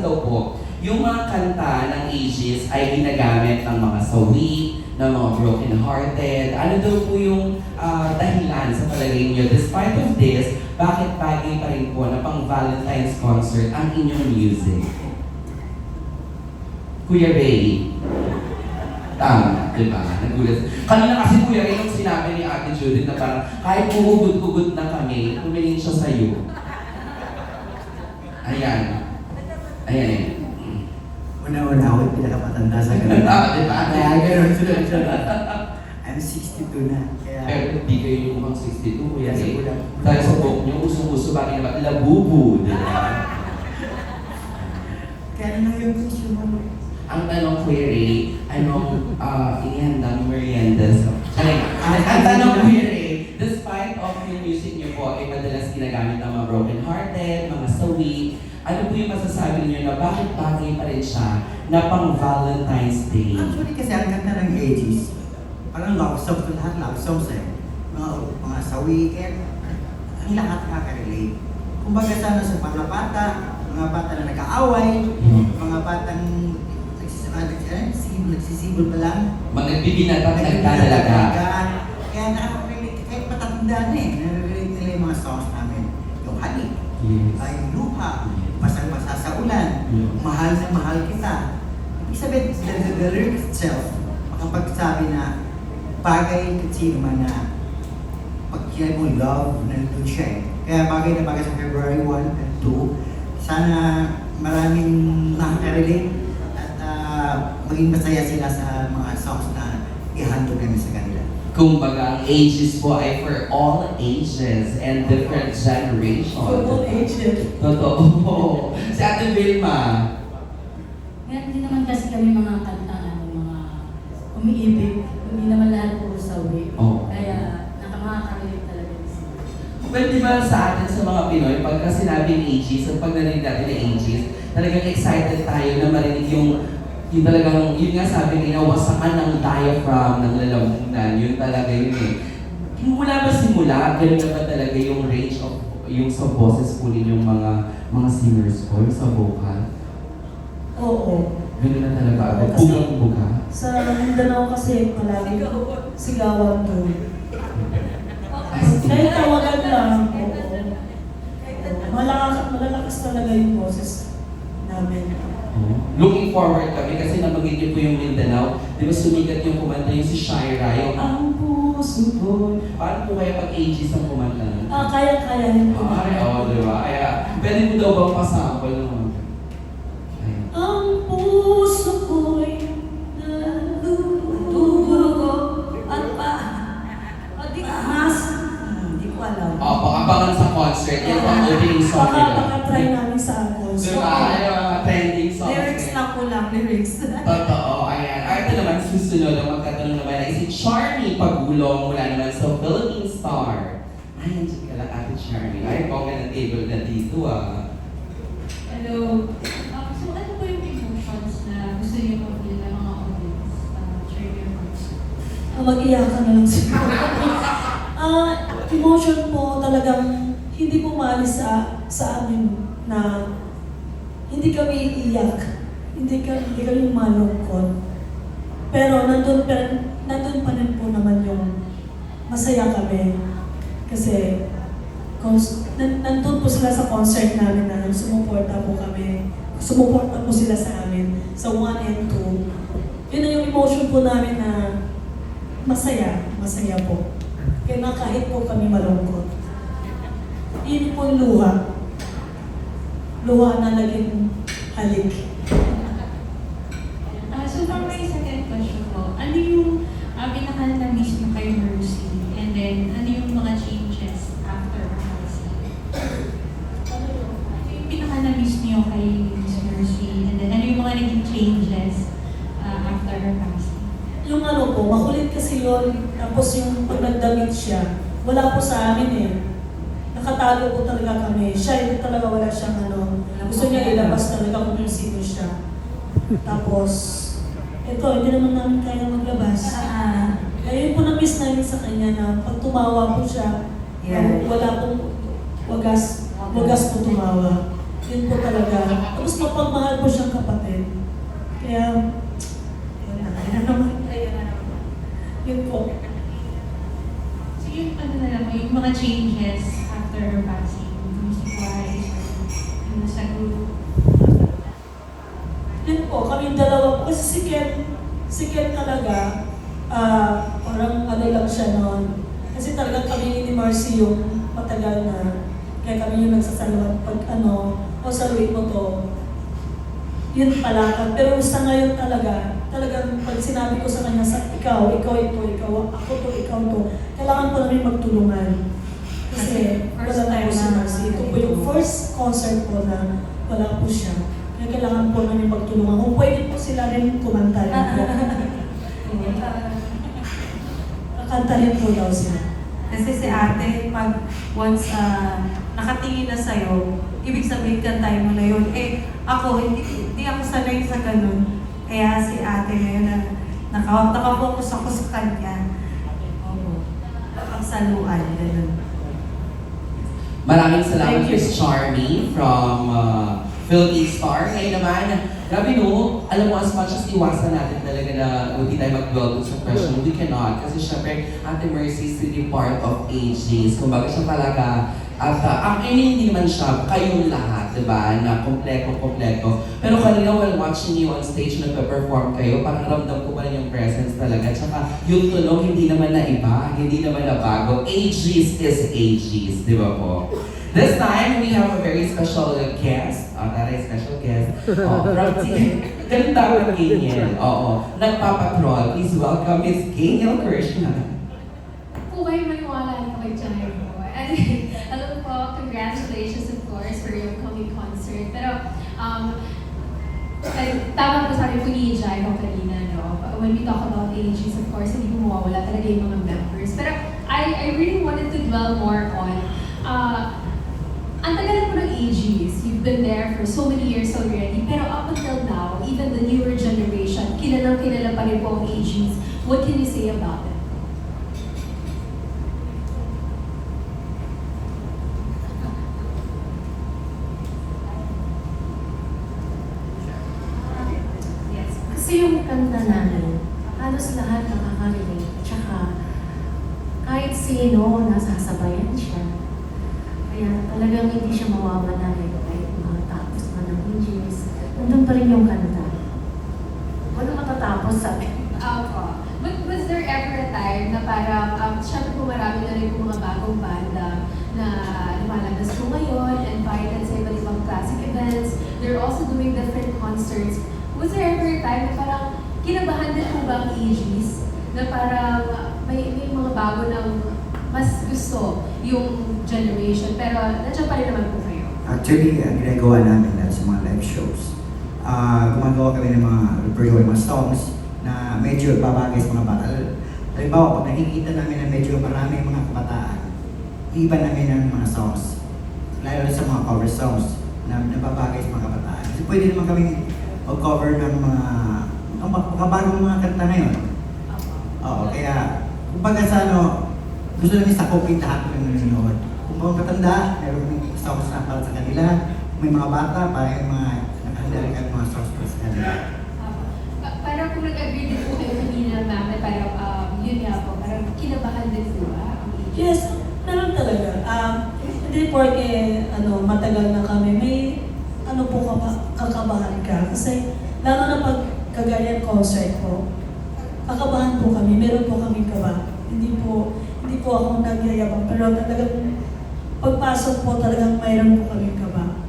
daw po, yung mga kanta ng Aegis ay ginagamit ng mga sawi, ng mga broken-hearted. Ano daw po yung dahilan sa palagay niyo? Despite of this, bakit bagay pa rin po na pang Valentine's concert ang inyong music? Kuya Ray. Tama, di ba? Nagulat. Kanina kasi Kuya Ray, nung sinabi ni Ate Judith na parang kahit pumugod-ugod na kami, tumingin siya sa'yo. Ayan. Ayan. Una-una ako yung pinakamatanda sa ganun. Diba? Kaya ganun, sunod-sunod. I'm 62 na. Kaya... Pero hindi kayo yung mukhang 62, Kuya Kasi Ray. kulang. Dahil sa buhok niyo, usong-uso, bakit naman labubu, di ba? Kaya ano yung gusto mo? Ang tanong, Kuya Ray, anong inihandang merienda sa... Ang tanong, Kuya Ray, despite of yung music niyo po ay madalas ginagamit ng mga broken-hearted, mga sawi, ano po yung masasabi niyo na bakit bagay pa rin siya na pang Valentine's Day? Actually kasi ang ganda ng Aegis. Parang love songs to lahat, love songs eh. Mga sa weekend, ang lahat nakaka-relate. Kumbaga sana sa mga bata na nag-aaway, mga batang nagsisibol pa lang. Mga bibinat at nagdadalaga. Kaya nakaka-relate, kahit matanda na eh, nare-relate nila yung mga songs namin. Yung halik, yung luha, basang-basa sa ulan, mahal na mahal kita. Ibig sabihin, the lyrics itself, makapagsabi na bagay kung sino man na pag kinay mo love, nandun siya eh. Kaya bagay na bagay sa February 1 and 2, sana maraming nakaka-relate at maging masaya sila sa mga songs na ihandog namin sa kanila. Kumbaga, ang Aegis po ay for all ages and different generations. For all ages. Totoo po. Si Ate Vilma. Ngayon din naman kasi kami mga kanta, mga umiibig. Hindi naman lahat puro sawi. Oh. Kaya nakakaka-relate talaga sila. Well, di ba sa atin sa mga Pinoy, pagka sinabing Aegis at pag narinig natin ng Aegis, talagang excited tayo na marinig yung talagang, yun nga sabi nila, wasakan ng diaphragm ng lalamunan, yun talaga yun eh. Mula ba simula, ganun na ba talaga yung range of, yung sa boses po ninyong mga singers ko, yung sa vocal? Oo. Ganun na talaga agad, Kasi- bugang-buga. Sa Mindanao kasi palagi sigawan doon. Kahit tawagan lang, oo. Malalakas talaga yung boses namin. Looking forward kami kasi nabanggit niyo po yung Mindanao. Di ba sumikat yung kumanta yung si Shira, yung ang puso ko. Paano po kaya pag Aegis ang kumanta? Kaya yun. Ay, oo, di ba? Kaya, pwede mo daw bang pasample naman? Ay. Ang puso ko'y nalulugo at di ahas. Hindi ko alam. Abangan sa concert, yan ang opening song nila. Baka try namin sa concert. Diba? Ay, mga trending songs. Lyrics eh. lang ko lang, lyrics. Totoo, ayan. Ay, ito naman, susunod ang magtatanong naman ay si Charmy Pagulong mula naman sa Philippine Star. Ay, nandiyan ka lang, Ate Charmy. Ay, bongga ng table na dito ah. Hello. So ano po yung emotions na gusto niyo ma-feel ng mga audience during your concert? Mag-iyakan na lang siguro. Emotion po talagang hindi po maalis sa amin na hindi kami iiyak, hindi kami malungkot. Pero nandun pa rin po naman yung masaya kami. Kasi nandun po sila sa concert namin na sumuporta po kami. Sumuporta po sila sa amin sa 1 and 2. Yun na yung emotion po namin na masaya po. Kaya na kahit po kami malungkot. Yun po yung luha. Luha na naging halik. So for my second question po, ano yung pinaka-na-miss niyo kay Mercy? And then, ano yung mga changes after Mercy? Ano yung pinaka-na-miss niyo kay Miss Mercy? And then, ano yung mga naging changes after her passing? Yung ano po, makulit kasi yun. Tapos yung pag nagdamit siya, wala po sa amin eh. Nakatago po talaga kami. Siya, hindi talaga wala siyang ano. Gusto niya ilabas talaga kung sino siya. Tapos, ito, hindi naman namin kaya maglabas. Kaya yun po na-miss namin sa kanya na pag tumawa po siya, wala pong wagas po tumawa. Yun po talaga. Tapos mapagmahal po Kaya, yun na naman. Yun po. So yung ano na lang, yung mga changes after her passing, music-wise, or yung sa group. Yun po, kami dalawa po. Kasi si Ken talaga, parang ano lang siya noon. Kasi talaga kami ni Marcy yung matagal na. Kaya kami yung nagsasalamat pag o saluin mo to. Yun pala. Pero sa ngayon talagang pag sinabi ko sa kanya, ikaw ito, ako to, ikaw to, kailangan po namin magtulungan. Kasi wala tayo si Marcy. Ito po yung first concert po na wala po siya. Kaya kailangan po namin magtulungan. Kung pwede po sila rin kumanta rin po. Kakanta rin po daw sila. Kasi si ate, pag once nakatingin na sa'yo, ibig sabihin kantahin mo na yun. Ako, hindi ako sanay sa ganun. Kaya si ate ngayon na nakafocus ako sa kanya. Oo. Pagsaluan, ganun. Maraming salamat Thank you. Miss Charmy from Philippine Star. Ngayon naman, grabe no, alam mo, as much as iwasan natin talaga na hindi tayo mag-dwell dun sa question, we cannot. Kasi syempre, Ate Mercy is really part of AGs. Kumbaga siya talaga, at hindi naman siya, kayong lahat, di ba, na kompleto. Pero kanina while watching you on stage, nagpa-perform kayo, parang ramdam ko pa rin yung presence talaga. Tsaka yung tunog, hindi naman na iba, hindi naman na bago. AGs is AGs, di ba po? This time, we have a very special guest. Taray, special guest. From ganun dapat Gaynel. Nagpapatrol. Please welcome Miss Gaynel Krishna. Po kayo maniwala na kay Jai po. And hello po, congratulations of course for your coming concert. Pero tama po sabi po ni Jai ko kanina, no? When we talk about ages, of course, hindi po mawawala talaga yung mga members. Pero I really wanted to dwell more on ang tagal na po ng AGs. You've been there for so many years already. Pero up until now, even the newer generation, kilala pa rin po ang AGs. What can you say about it? Yes. Kasi yung kanta namin, halos lahat nakaka-relate. Tsaka, kahit sino, nasasabayan siya. Kaya talagang hindi siya mawawala rin kahit makatapos man ng ages. Nandun pa rin yung kanta. Wala matatapos sabi. But was there ever a time na parang, syempre po marami na rin po mga bagong banda na lumalabas po ngayon, invited sa iba't ibang classic events. They're also doing different concerts. Was there ever a time na parang kinabahan din po ba ang ages? Na parang may mga bago ng mas gusto yung generation, pero nandiyan pa rin naman po kayo. Actually, ang ginagawa namin dahil sa mga live shows, gumagawa kami ng mga songs na medyo babagay sa mga bata. Halimbawa, pag nakikita namin na medyo marami mga kabataan, iba namin ang mga songs. Lalo sa mga cover songs na nababagay sa mga kabataan. Kasi pwede naman kami mag-cover ng mga bagong mga kanta ngayon. Oo, kaya, kumbaga sa gusto namin sakupin lahat ng nanonood. Kung mga matanda, meron kami songs na para sa kanila. May mga bata, para yung mga nakahanda mga songs para sa kanila. Parang kung nag-agree din po kayo kanina, ma'am, na parang yun nga po, parang kinabahan din po ang ages. Yes, meron talaga. Hindi porke matagal na kami, may po kakabahan ka. Kasi lalo na pag kagaya concert ko, kakabahan po kami, meron po kaming kaba. Hindi po ako nagyayabang, pero talagang pagpasok po talagang mayroon po kaming kaba.